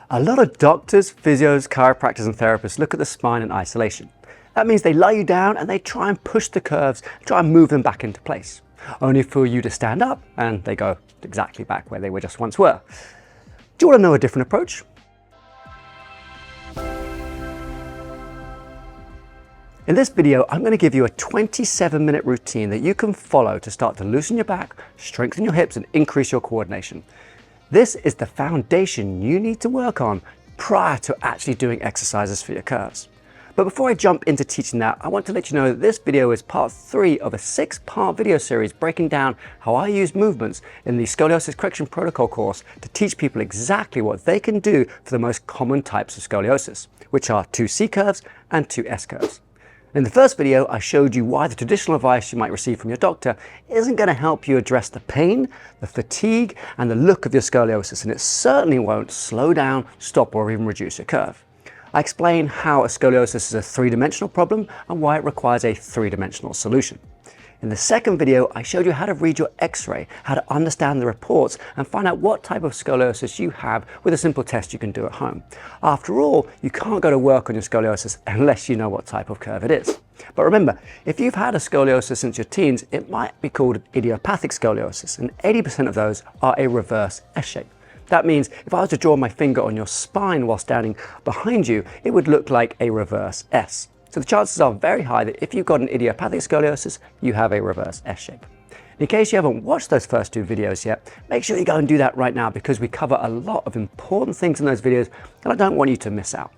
A lot of doctors, physios, chiropractors and therapists look at the spine in isolation. That means they lie you down and they try and push the curves, try and move them back into place, only for you to stand up and they go exactly back where they were just once were. Do you want to know a different approach? In this video, I'm going to give you a 27-minute routine that you can follow to start to loosen your back, strengthen your hips and increase your coordination. This is the foundation you need to work on prior to actually doing exercises for your curves. But before I jump into teaching that, I want to let you know that this video is part 3 of a 6-part video series breaking down how I use movements in the Scoliosis Correction Protocol course to teach people exactly what they can do for the most common types of scoliosis, which are 2 C curves and 2 S curves. In the first video, I showed you why the traditional advice you might receive from your doctor isn't going to help you address the pain, the fatigue, and the look of your scoliosis, and it certainly won't slow down, stop, or even reduce your curve. I explain how a scoliosis is a 3-dimensional problem and why it requires a 3-dimensional solution. In the second video, I showed you how to read your X-ray, how to understand the reports, and find out what type of scoliosis you have with a simple test you can do at home. After all, you can't go to work on your scoliosis unless you know what type of curve it is. But remember, if you've had a scoliosis since your teens, it might be called idiopathic scoliosis, and 80% of those are a reverse S-shape. That means if I was to draw my finger on your spine while standing behind you, it would look like a reverse S. So the chances are very high that if you've got an idiopathic scoliosis, you have a reverse S shape. In case you haven't watched those first 2 videos yet, make sure you go and do that right now because we cover a lot of important things in those videos and I don't want you to miss out.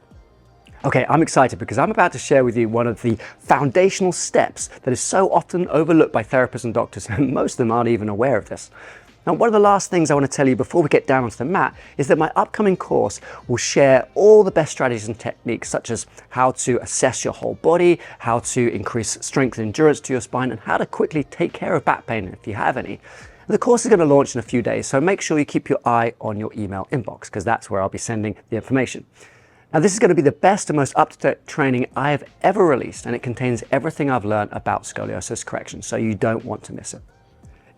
Okay, I'm excited because I'm about to share with you one of the foundational steps that is so often overlooked by therapists and doctors, and most of them aren't even aware of this. Now, one of the last things I want to tell you before we get down onto the mat is that my upcoming course will share all the best strategies and techniques, such as how to assess your whole body, how to increase strength and endurance to your spine, and how to quickly take care of back pain if you have any. The course is going to launch in a few days, so make sure you keep your eye on your email inbox because that's where I'll be sending the information. Now, this is going to be the best and most up-to-date training I have ever released, and it contains everything I've learned about scoliosis correction, so you don't want to miss it.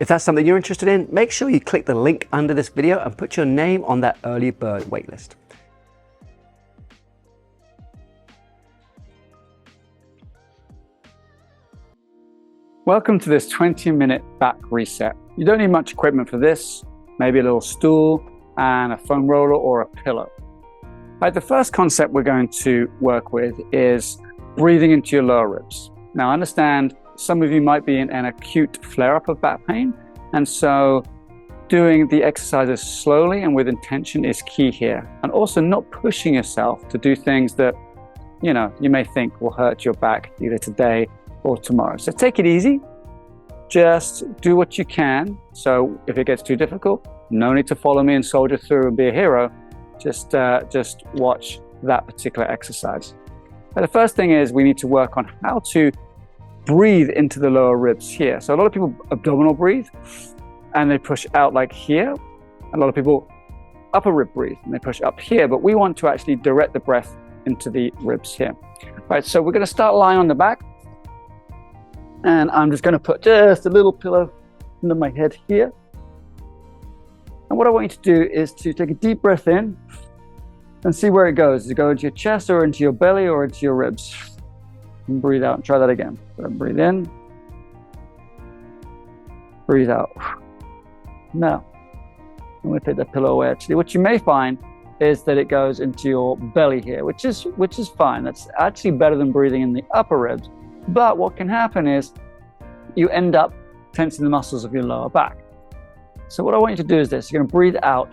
If that's something you're interested in, make sure you click the link under this video and put your name on that early bird waitlist. Welcome to this 20-minute back reset. You don't need much equipment for this, maybe a little stool and a foam roller or a pillow. Right, the first concept we're going to work with is breathing into your lower ribs. Now, I understand some of you might be in an acute flare-up of back pain, and so doing the exercises slowly and with intention is key here. And also not pushing yourself to do things that, you may think will hurt your back either today or tomorrow. So take it easy, just do what you can. So if it gets too difficult, no need to follow me and soldier through and be a hero. Just watch that particular exercise. But the first thing is we need to work on how to breathe into the lower ribs here. So a lot of people abdominal breathe and they push out like here. A lot of people upper rib breathe and they push up here, but we want to actually direct the breath into the ribs here. Right, so we're going to start lying on the back, and I'm just going to put just a little pillow under my head here. And what I want you to do is to take a deep breath in and see where it goes. Does it go into your chest or into your belly or into your ribs? And breathe out and try that again. So breathe in, breathe out. Now, I'm going to take that pillow away. Actually, what you may find is that it goes into your belly here, which is fine. That's actually better than breathing in the upper ribs. But what can happen is you end up tensing the muscles of your lower back. So what I want you to do is this. You're going to breathe out.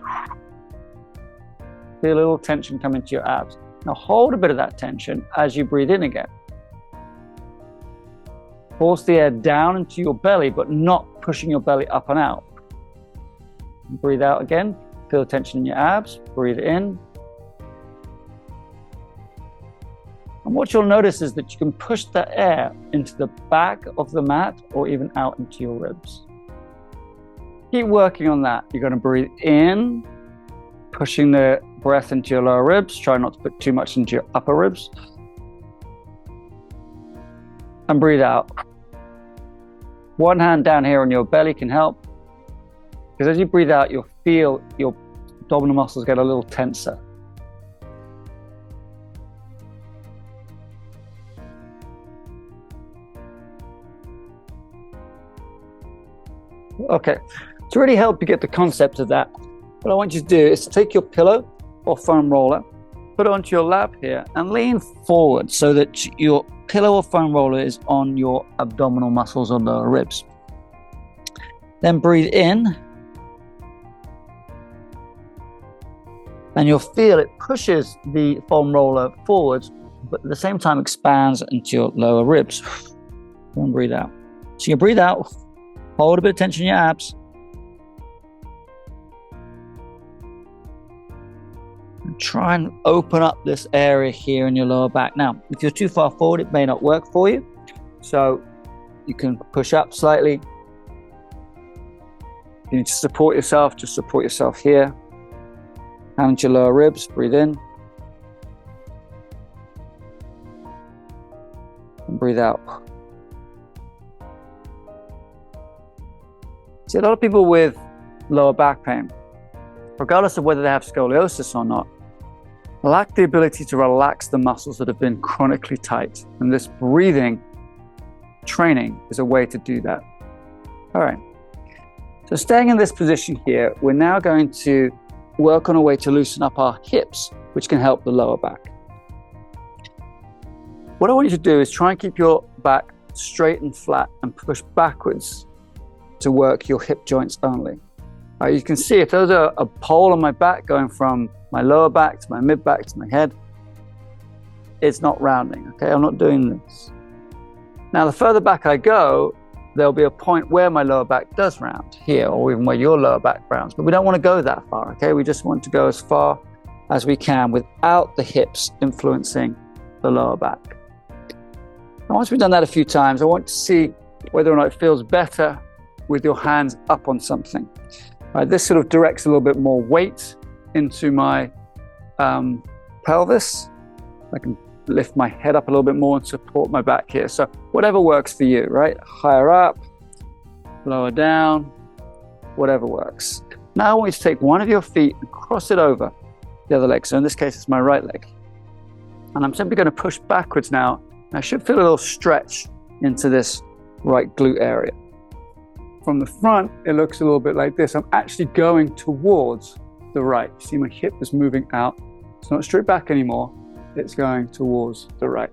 Feel a little tension come into your abs. Now hold a bit of that tension as you breathe in again. Force the air down into your belly, but not pushing your belly up and out. Breathe out again. Feel the tension in your abs. Breathe in. And what you'll notice is that you can push the air into the back of the mat or even out into your ribs. Keep working on that. You're going to breathe in, pushing the breath into your lower ribs. Try not to put too much into your upper ribs. And breathe out. One hand down here on your belly can help, because as you breathe out, you'll feel your abdominal muscles get a little tenser. Okay, to really help you get the concept of that, what I want you to do is to take your pillow or foam roller, put it onto your lap here and lean forward so that your pillow or foam roller is on your abdominal muscles or lower ribs. Then breathe in, and you'll feel it pushes the foam roller forwards, but at the same time expands into your lower ribs. And breathe out. So you breathe out, hold a bit of tension in your abs. And try and open up this area here in your lower back. Now, if you're too far forward, it may not work for you. So you can push up slightly. You need to support yourself, just support yourself here. Hand into your lower ribs, breathe in. And breathe out. See, a lot of people with lower back pain, regardless of whether they have scoliosis or not, lack the ability to relax the muscles that have been chronically tight. And this breathing training is a way to do that. All right. So staying in this position here, we're now going to work on a way to loosen up our hips, which can help the lower back. What I want you to do is try and keep your back straight and flat and push backwards to work your hip joints only. You can see if there's a pole on my back going from my lower back to my mid back to my head, it's not rounding, okay? I'm not doing this. Now, the further back I go, there'll be a point where my lower back does round here, or even where your lower back rounds, but we don't want to go that far, okay? We just want to go as far as we can without the hips influencing the lower back. Now, once we've done that a few times, I want to see whether or not it feels better with your hands up on something. This sort of directs a little bit more weight into my pelvis. I can lift my head up a little bit more and support my back here. So whatever works for you, right? Higher up, lower down, whatever works. Now I want you to take one of your feet and cross it over the other leg. So in this case, it's my right leg. And I'm simply going to push backwards now. I should feel a little stretch into this right glute area. From the front, it looks a little bit like this. I'm actually going towards the right. You see my hip is moving out. It's not straight back anymore. It's going towards the right.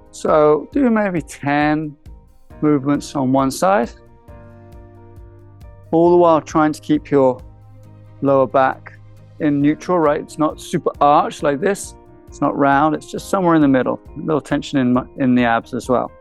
So do maybe 10 movements on one side. All the while trying to keep your lower back in neutral, right? It's not super arched like this. It's not round. It's just somewhere in the middle. A little tension in the abs as well.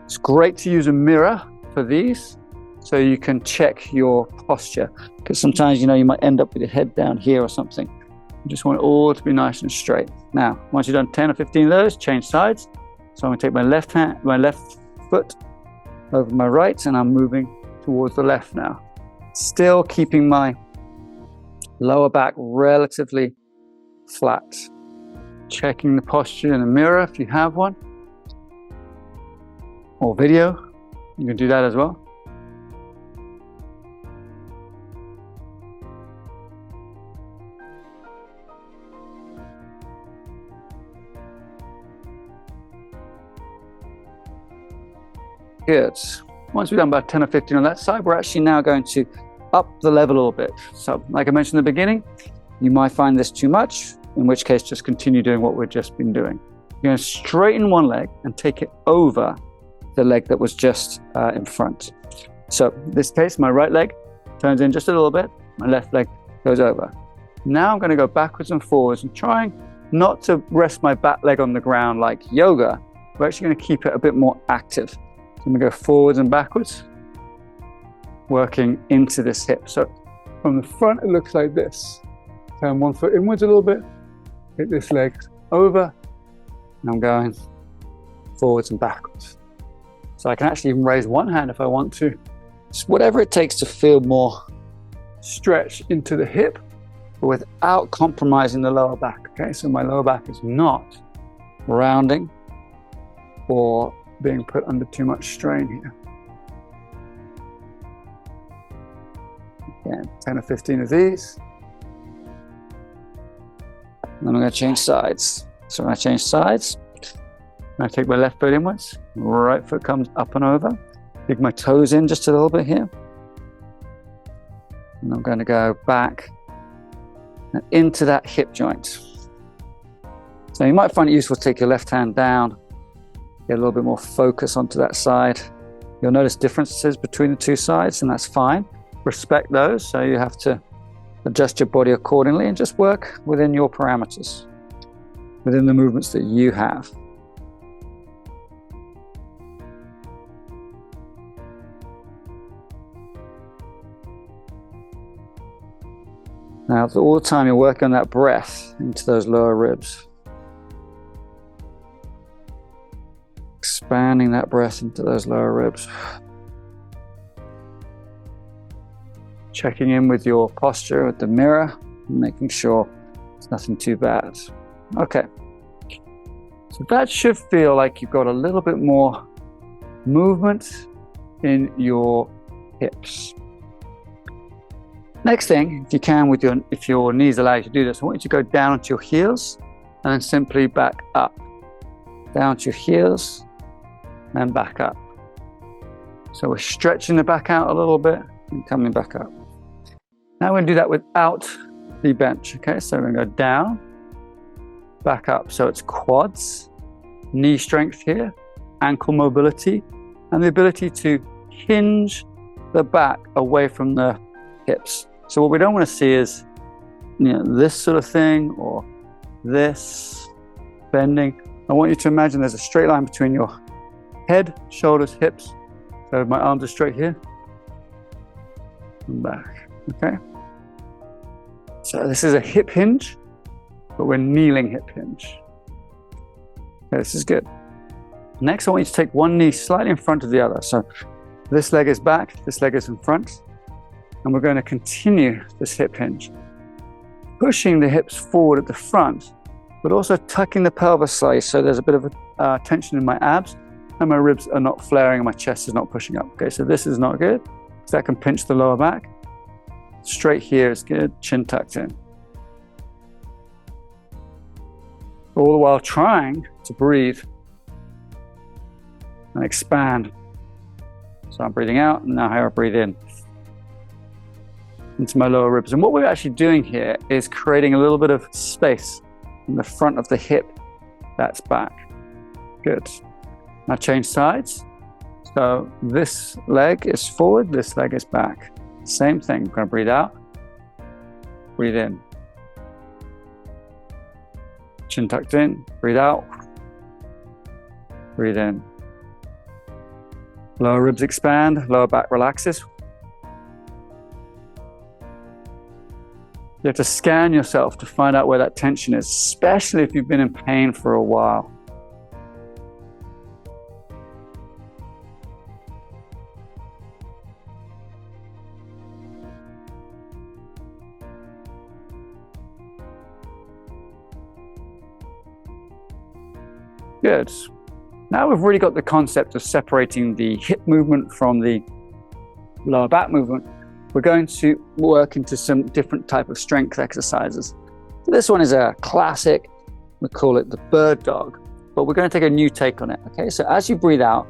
It's great to use a mirror for these so you can check your posture, because sometimes, you might end up with your head down here or something. You just want it all to be nice and straight. Now, once you've done 10 or 15 of those, change sides. So I'm going to take my left foot over my right, and I'm moving towards the left now. Still keeping my lower back relatively flat. Checking the posture in the mirror if you have one, or video. You can do that as well. Good. Once we've done about 10 or 15 on that side, we're actually now going to up the level a little bit. So like I mentioned in the beginning, you might find this too much, in which case just continue doing what we've just been doing. You're going to straighten one leg and take it over the leg that was just in front. So in this case, my right leg turns in just a little bit, my left leg goes over. Now I'm going to go backwards and forwards and trying not to rest my back leg on the ground like yoga. We're actually going to keep it a bit more active. So I'm going to go forwards and backwards, working into this hip. So from the front, it looks like this. Turn one foot inwards a little bit, hit this leg over, and I'm going forwards and backwards. So I can actually even raise one hand if I want to. Just whatever it takes to feel more stretch into the hip, but without compromising the lower back, okay? So my lower back is not rounding or being put under too much strain here. Again, 10 or 15 of these. And then I'm going to change sides. So when I change sides, I take my left foot inwards, right foot comes up and over. Dig my toes in just a little bit here. And I'm going to go back and into that hip joint. So you might find it useful to take your left hand down, get a little bit more focus onto that side. You'll notice differences between the two sides, and that's fine. Respect those, so you have to adjust your body accordingly and just work within your parameters, within the movements that you have. Now, all the time you're working on that breath into those lower ribs. Expanding that breath into those lower ribs. Checking in with your posture with the mirror, making sure it's nothing too bad. Okay. So that should feel like you've got a little bit more movement in your hips. Next thing, if you can, if your knees allow you to do this, I want you to go down onto your heels and then simply back up. Down to your heels and back up. So we're stretching the back out a little bit and coming back up. Now we're going to do that without the bench. Okay, so we're going to go down, back up. So it's quads, knee strength here, ankle mobility, and the ability to hinge the back away from the hips. So what we don't want to see is, this sort of thing or this bending. I want you to imagine there's a straight line between your head, shoulders, hips. So my arms are straight here and back. Okay. So this is a hip hinge, but we're kneeling hip hinge. Okay, this is good. Next, I want you to take one knee slightly in front of the other. So this leg is back, this leg is in front. And we're going to continue this hip hinge, pushing the hips forward at the front, but also tucking the pelvis slightly so there's a bit of a tension in my abs and my ribs are not flaring and my chest is not pushing up. Okay, so this is not good because that can pinch the lower back. Straight here is good, chin tucked in. All the while trying to breathe and expand. So I'm breathing out and now I breathe in into my lower ribs. And what we're actually doing here is creating a little bit of space in the front of the hip that's back. Good. Now change sides. So this leg is forward, this leg is back. Same thing. We're going to breathe out, breathe in. Chin tucked in, breathe out, breathe in. Lower ribs expand, lower back relaxes. You have to scan yourself to find out where that tension is, especially if you've been in pain for a while. Good. Now we've really got the concept of separating the hip movement from the lower back movement. We're going to work into some different type of strength exercises. This one is a classic. We call it the bird dog, but we're going to take a new take on it. Okay, so as you breathe out,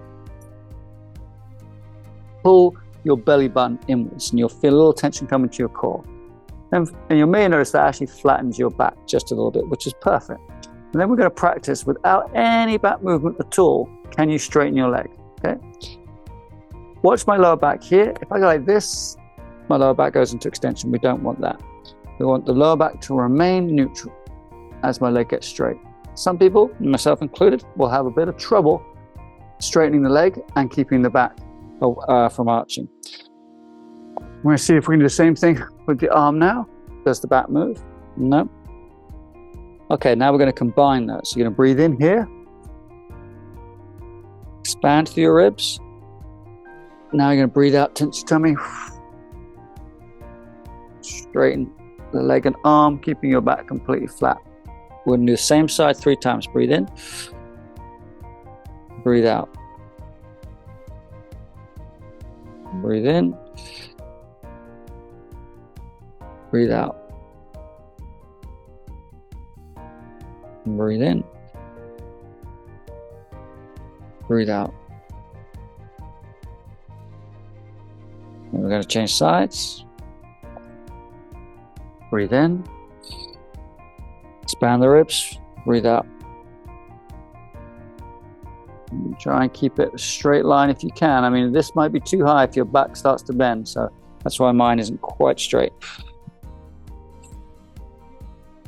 pull your belly button inwards and you'll feel a little tension coming to your core. And you may notice that actually flattens your back just a little bit, which is perfect. And then we're going to practice without any back movement at all. Can you straighten your leg? Okay. Watch my lower back here. If I go like this, my lower back goes into extension. We don't want that. We want the lower back to remain neutral as my leg gets straight. Some people, myself included, will have a bit of trouble straightening the leg and keeping the back from arching. We're going to see if we can do the same thing with the arm now. Does the back move? No. Okay, now we're going to combine those. So you're going to breathe in here. Expand through your ribs. Now you're going to breathe out, tense your tummy. Straighten the leg and arm, keeping your back completely flat. We're going to do the same side 3 times. Breathe in. Breathe out. Breathe in. Breathe out. Breathe in. Breathe out. we're going to change sides. Breathe in. Expand the ribs. Breathe out. And try and keep it a straight line if you can. I mean, this might be too high if your back starts to bend, so that's why mine isn't quite straight.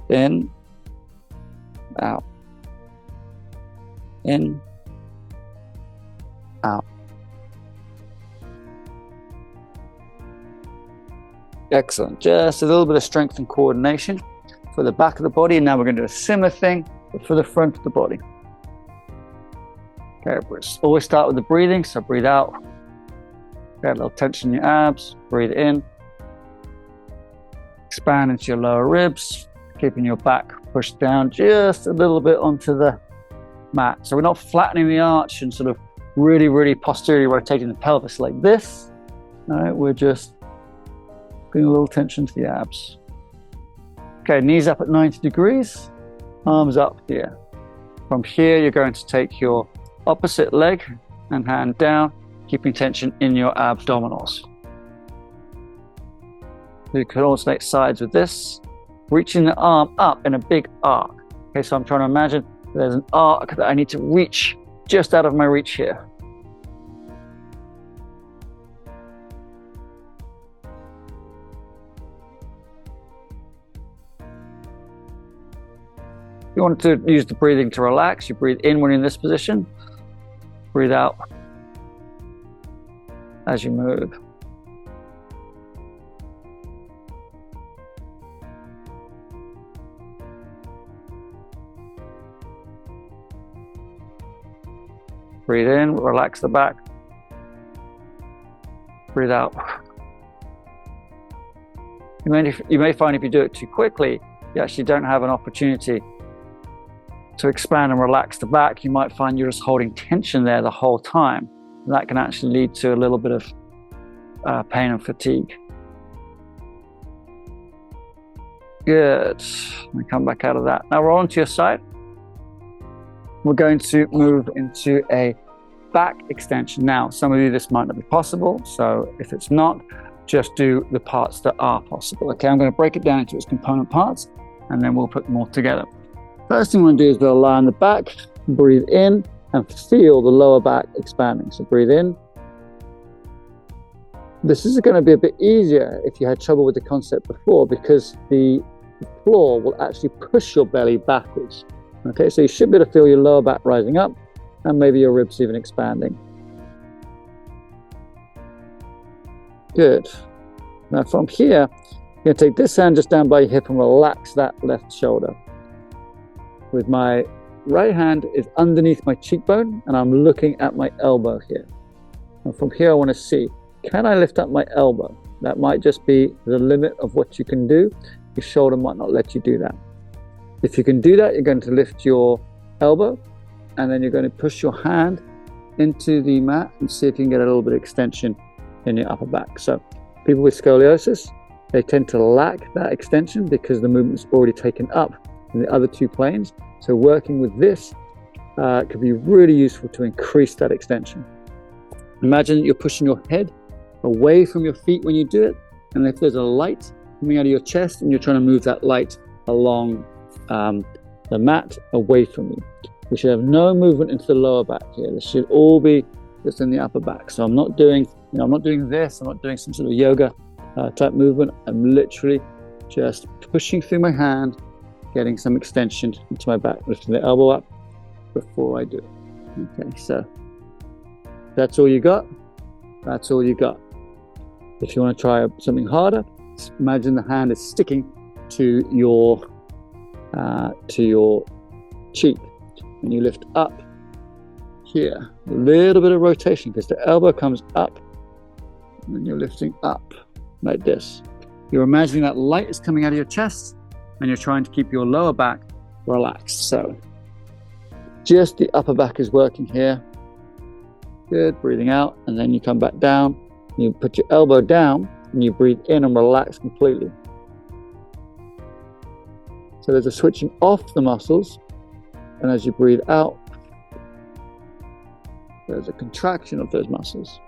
In. Out. In. Out. Excellent. Just a little bit of strength and coordination for the back of the body. And now we're going to do a similar thing, but for the front of the body. Okay, always start with the breathing. So breathe out. Okay, a little tension in your abs. Breathe in. Expand into your lower ribs, keeping your back pushed down just a little bit onto the mat. So we're not flattening the arch and sort of really posteriorly rotating the pelvis like this. All right, we're just putting a little tension to the abs. Okay, knees up at 90 degrees, arms up here. From here, you're going to take your opposite leg and hand down, keeping tension in your abdominals. You can alternate sides with this, reaching the arm up in a big arc. Okay, so I'm trying to imagine there's an arc that I need to reach just out of my reach here. You want to use the breathing to relax. You breathe in when you're in this position. Breathe out as you move. Breathe in, relax the back. Breathe out. You may find if you do it too quickly, you actually don't have an opportunity to expand and relax the back. You might find you're just holding tension there the whole time. And that can actually lead to a little bit of pain and fatigue. Good. Let me come back out of that. Now roll onto your side. We're going to move into a back extension. Now, some of you, this might not be possible. So if it's not, just do the parts that are possible. Okay, I'm going to break it down into its component parts, and then we'll put them all together. First thing we want to do is we'll lie on the back, breathe in, and feel the lower back expanding. So breathe in. This is going to be a bit easier if you had trouble with the concept before, because the floor will actually push your belly backwards. Okay, so you should be able to feel your lower back rising up, and maybe your ribs even expanding. Good. Now from here, you're going to take this hand just down by your hip and relax that left shoulder. With my right hand is underneath my cheekbone, and I'm looking at my elbow here. And from here, I want to see, can I lift up my elbow? That might just be the limit of what you can do. Your shoulder might not let you do that. If you can do that, you're going to lift your elbow, and then you're going to push your hand into the mat and see if you can get a little bit of extension in your upper back. So people with scoliosis, they tend to lack that extension because the movement's already taken up in the other two planes. So working with this could be really useful to increase that extension. Imagine that you're pushing your head away from your feet when you do it, and if there's a light coming out of your chest and you're trying to move that light along the mat away from you. We should have no movement into the lower back here. This should all be just in the upper back. So I'm not doing, I'm not doing this. I'm not doing some sort of yoga type movement. I'm literally just pushing through my hand, getting some extension into my back, lifting the elbow up before I do it. Okay, so that's all you got. That's all you got. If you want to try something harder, imagine the hand is sticking to your cheek, and you lift up here. A little bit of rotation because the elbow comes up, and then you're lifting up like this. You're imagining that light is coming out of your chest, and you're trying to keep your lower back relaxed. So just the upper back is working here. Good, breathing out, and then you come back down. You put your elbow down, and you breathe in and relax completely. So there's a switching off the muscles, and as you breathe out, there's a contraction of those muscles.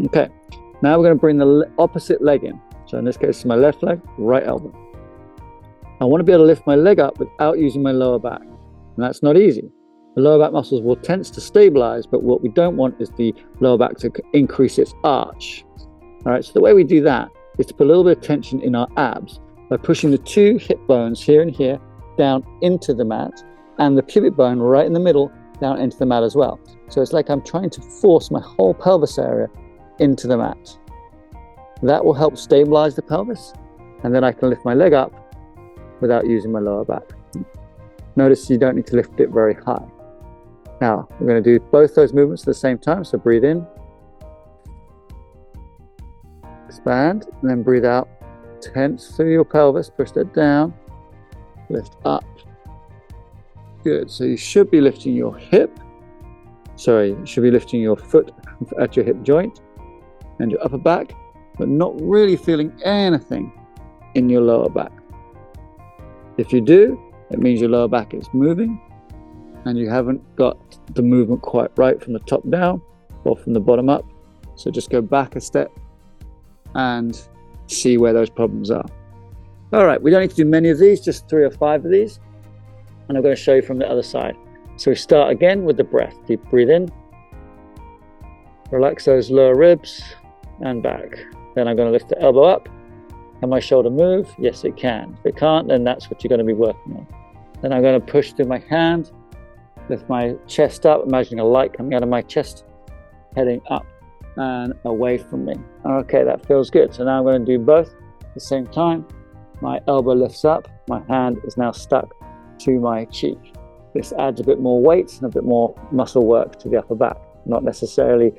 Okay, Now we're going to bring the opposite leg in. So in this case, it's my left leg, right elbow. I want to be able to lift my leg up without using my lower back. And that's not easy. The lower back muscles will tense to stabilize, but what we don't want is the lower back to increase its arch. All right, so the way we do that is to put a little bit of tension in our abs by pushing the two hip bones here and here down into the mat, and the pubic bone right in the middle down into the mat as well. So it's like I'm trying to force my whole pelvis area into the mat. That will help stabilize the pelvis, and then I can lift my leg up without using my lower back. Notice you don't need to lift it very high. Now, we're going to do both those movements at the same time. So breathe in, expand, and then breathe out. Tense through your pelvis, push that down, lift up. Good. So you should be lifting your hip. Sorry, you should be lifting your foot at your hip joint and your upper back, but not really feeling anything in your lower back. If you do, it means your lower back is moving and you haven't got the movement quite right from the top down or from the bottom up. So just go back a step and see where those problems are. All right, we don't need to do many of these, just 3 or 5 of these. And I'm going to show you from the other side. So we start again with the breath. Deep breathe in, relax those lower ribs and back. Then I'm going to lift the elbow up. Can my shoulder move? Yes, it can. If it can't, then that's what you're going to be working on. Then I'm going to push through my hand, lift my chest up, imagining a light coming out of my chest, heading up and away from me. Okay, that feels good. So now I'm going to do both at the same time. My elbow lifts up, my hand is now stuck to my cheek. This adds a bit more weight and a bit more muscle work to the upper back. Not necessarily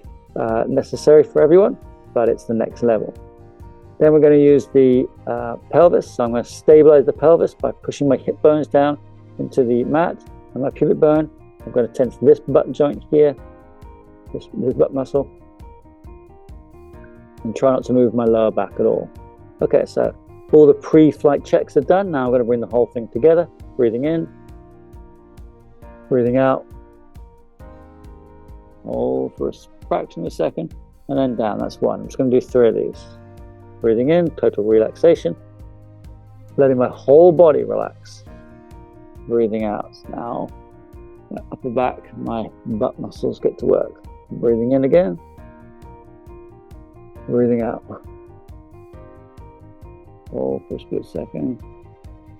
necessary for everyone, but it's the next level. Then we're going to use the pelvis. So I'm going to stabilize the pelvis by pushing my hip bones down into the mat and my pubic bone. I'm going to tense this butt joint here, this butt muscle, and try not to move my lower back at all. Okay, so all the pre-flight checks are done. Now I'm going to bring the whole thing together. Breathing in, breathing out. Hold for a fraction of a second, and then down. That's 1. I'm just going to do 3 of these. Breathing in, total relaxation. Letting my whole body relax. Breathing out. Now, my upper back, my butt muscles get to work. Breathing in again. Breathing out. Hold for a split second.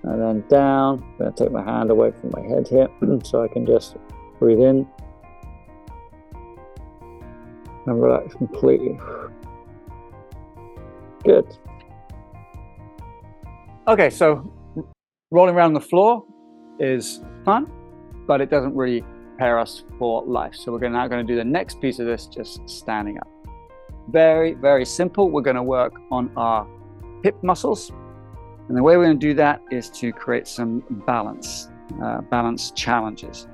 And then down. I'm going to take my hand away from my head here so I can just breathe in and relax completely. Good. Okay, so rolling around the floor is fun, but it doesn't really prepare us for life. So we're now going to do the next piece of this, just standing up. Very, very simple. We're going to work on our hip muscles. And the way we're going to do that is to create some balance challenges.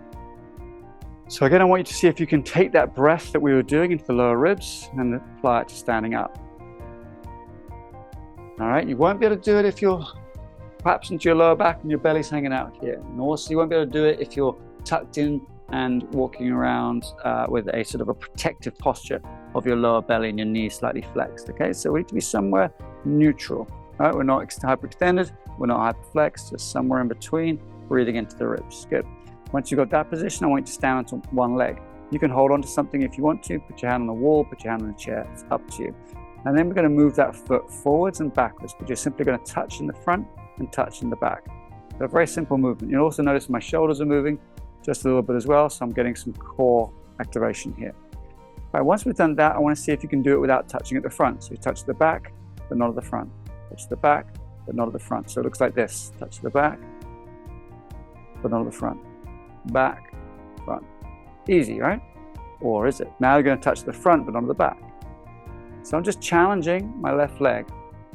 So again, I want you to see if you can take that breath that we were doing into the lower ribs and apply it to standing up. All right, you won't be able to do it if you're perhaps into your lower back and your belly's hanging out here. And also you won't be able to do it if you're tucked in and walking around with a sort of a protective posture of your lower belly and your knees slightly flexed, okay? So we need to be somewhere neutral, all right? We're not hyperextended, we're not hyperflexed, just somewhere in between, breathing into the ribs. Good. Once you've got that position, I want you to stand onto one leg. You can hold on to something if you want to, put your hand on the wall, put your hand on the chair, it's up to you. And then we're going to move that foot forwards and backwards, but you're simply going to touch in the front and touch in the back. So a very simple movement. You'll also notice my shoulders are moving just a little bit as well, so I'm getting some core activation here. All right, once we've done that, I want to see if you can do it without touching at the front. So you touch the back, but not at the front. Touch the back, but not at the front. So it looks like this. Touch the back, but not at the front. Back, front. Easy, right? Or is it? Now you're going to touch the front, but not at the back. So I'm just challenging my left leg,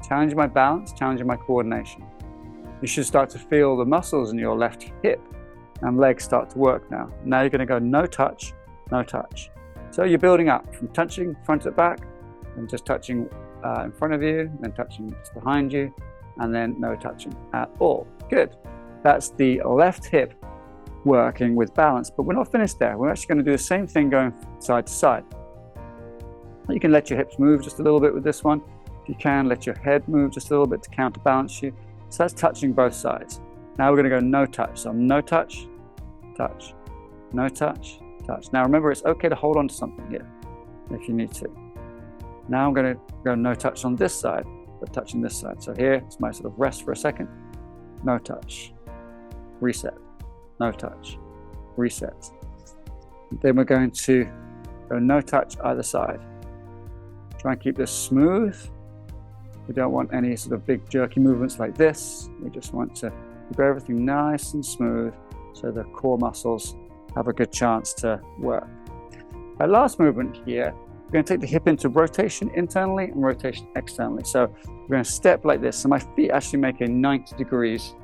challenging my balance, challenging my coordination. You should start to feel the muscles in your left hip and leg start to work now. Now you're going to go no touch, no touch. So you're building up from touching front to back and just touching in front of you, then touching just behind you, and then no touching at all. Good. That's the left hip working with balance, but we're not finished there. We're actually going to do the same thing going side to side. You can let your hips move just a little bit with this one. If you can, let your head move just a little bit to counterbalance you. So that's touching both sides. Now we're going to go no touch. So no touch, touch, no touch, touch. Now remember, it's okay to hold on to something here if you need to. Now I'm going to go no touch on this side, but touching this side. So here, it's my sort of rest for a second. No touch, reset, no touch, reset. Then we're going to go no touch either side. Try and keep this smooth. We don't want any sort of big jerky movements like this. We just want to keep everything nice and smooth so the core muscles have a good chance to work. Our last movement here, we're going to take the hip into rotation internally and rotation externally. So we're going to step like this. So my feet actually make a 90 degrees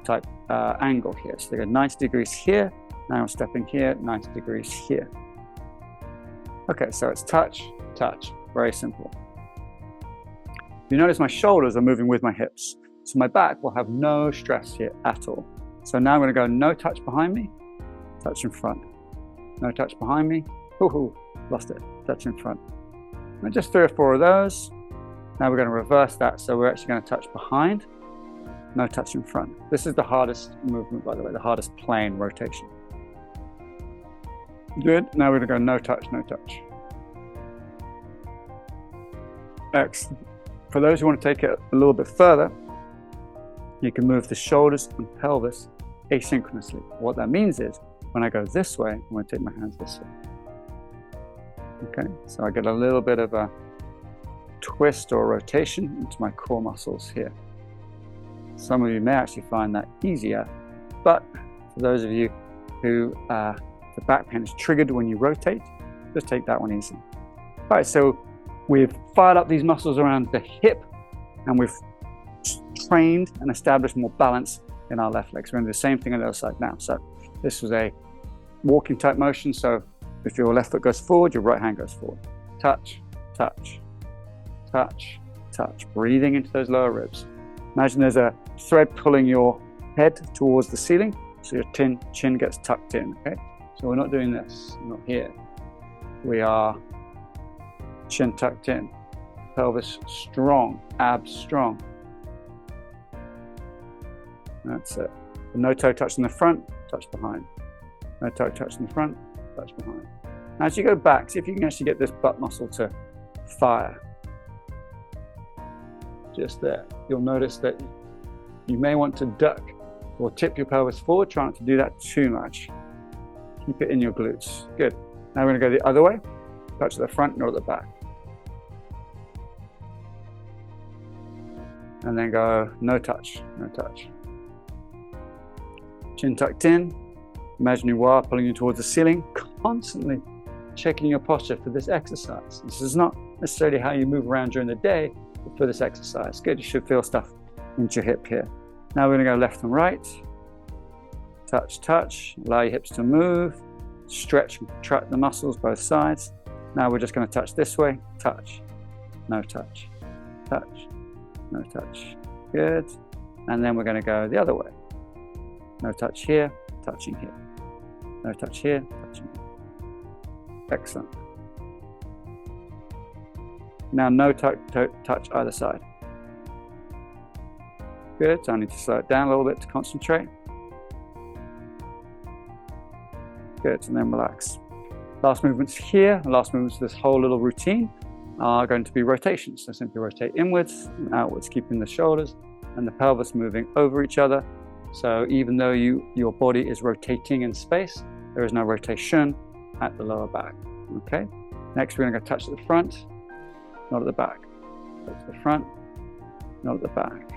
type angle here. So they go 90 degrees here. Now I'm stepping here, 90 degrees here. Okay, so it's touch, touch. Very simple. You notice my shoulders are moving with my hips. So my back will have no stress here at all. So now I'm going to go no touch behind me, touch in front. No touch behind me. Ooh, lost it. Touch in front. And just 3 or 4 of those. Now we're going to reverse that. So we're actually going to touch behind, no touch in front. This is the hardest movement, by the way, the hardest plane rotation. Good. Now we're going to go no touch, no touch. Excellent. For those who want to take it a little bit further, you can move the shoulders and pelvis asynchronously. What that means is when I go this way, I'm going to take my hands this way. Okay, so I get a little bit of a twist or rotation into my core muscles here. Some of you may actually find that easier, but for those of you who the back pain is triggered when you rotate, just take that one easy. All right, so we've fired up these muscles around the hip and we've trained and established more balance in our left leg. So we're going to do the same thing on the other side now. So this was a walking type motion. So if your left foot goes forward, your right hand goes forward. Touch, touch, touch, touch. Breathing into those lower ribs. Imagine there's a thread pulling your head towards the ceiling, so your chin gets tucked in, okay? So we're not doing this, not here. We are chin tucked in, pelvis strong, abs strong. That's it. No toe touch in the front, touch behind. No toe touch in the front, touch behind. Now as you go back, see if you can actually get this butt muscle to fire. Just there. You'll notice that you may want to duck or tip your pelvis forward. Try not to do that too much. Keep it in your glutes. Good. Now we're going to go the other way. Touch at the front, not at the back. And then go no touch, no touch. Chin tucked in. Imagine you are pulling you towards the ceiling, constantly checking your posture for this exercise. This is not necessarily how you move around during the day, but for this exercise. Good, you should feel stuff into your hip here. Now we're going to go left and right. Touch, touch. Allow your hips to move. Stretch and contract the muscles, both sides. Now we're just going to touch this way. Touch, no touch, touch, no touch. Good. And then we're going to go the other way. No touch here, touching here. No touch here, touching here. Excellent. Now no touch either side. Good, so I need to slow it down a little bit to concentrate. Good, and then relax. Last movements here, last movements of this whole little routine are going to be rotations. So simply rotate inwards and outwards, keeping the shoulders and the pelvis moving over each other. So even though your body is rotating in space, there is no rotation at the lower back. Okay. Next, we're going to go touch at the front, not at the back. Touch at the front, not at the back.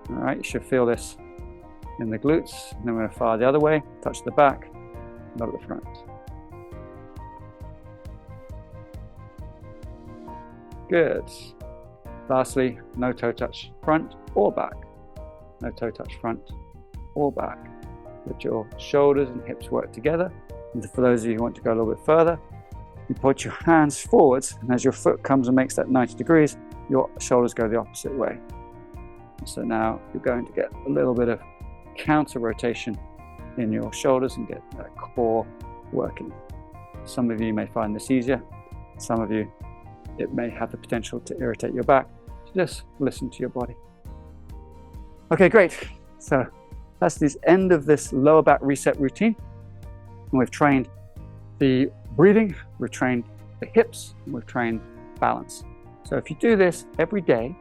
All right. You should feel this in the glutes. And then we're going to fire the other way. Touch the back, not at the front. Good. Lastly, no toe touch front or back. No toe touch front or back. Let your shoulders and hips work together. And for those of you who want to go a little bit further, you put your hands forwards, and as your foot comes and makes that 90 degrees, your shoulders go the opposite way. So now you're going to get a little bit of counter rotation in your shoulders and get that core working. Some of you may find this easier, Some of you, it may have the potential to irritate your back. So just listen to your body. Okay, great. So that's the end of this lower back reset routine. And we've trained the breathing, we've trained the hips, and we've trained balance. So if you do this every day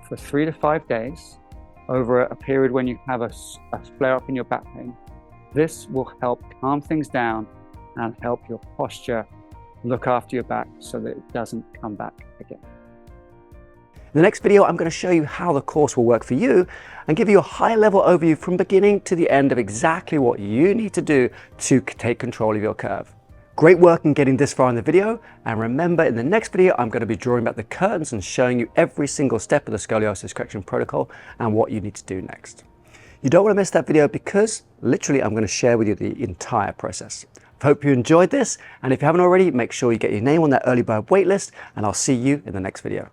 for 3 to 5 days over a period when you have a flare up in your back pain, this will help calm things down and help your posture look after your back so that it doesn't come back again. In the next video, I'm going to show you how the course will work for you and give you a high-level overview from beginning to the end of exactly what you need to do to take control of your curve. Great work in getting this far in the video, and remember, in the next video I'm going to be drawing back the curtains and showing you every single step of the Scoliosis Correction Protocol and what you need to do next. You don't want to miss that video because literally I'm going to share with you the entire process. I hope you enjoyed this, and if you haven't already, make sure you get your name on that early bird waitlist, and I'll see you in the next video.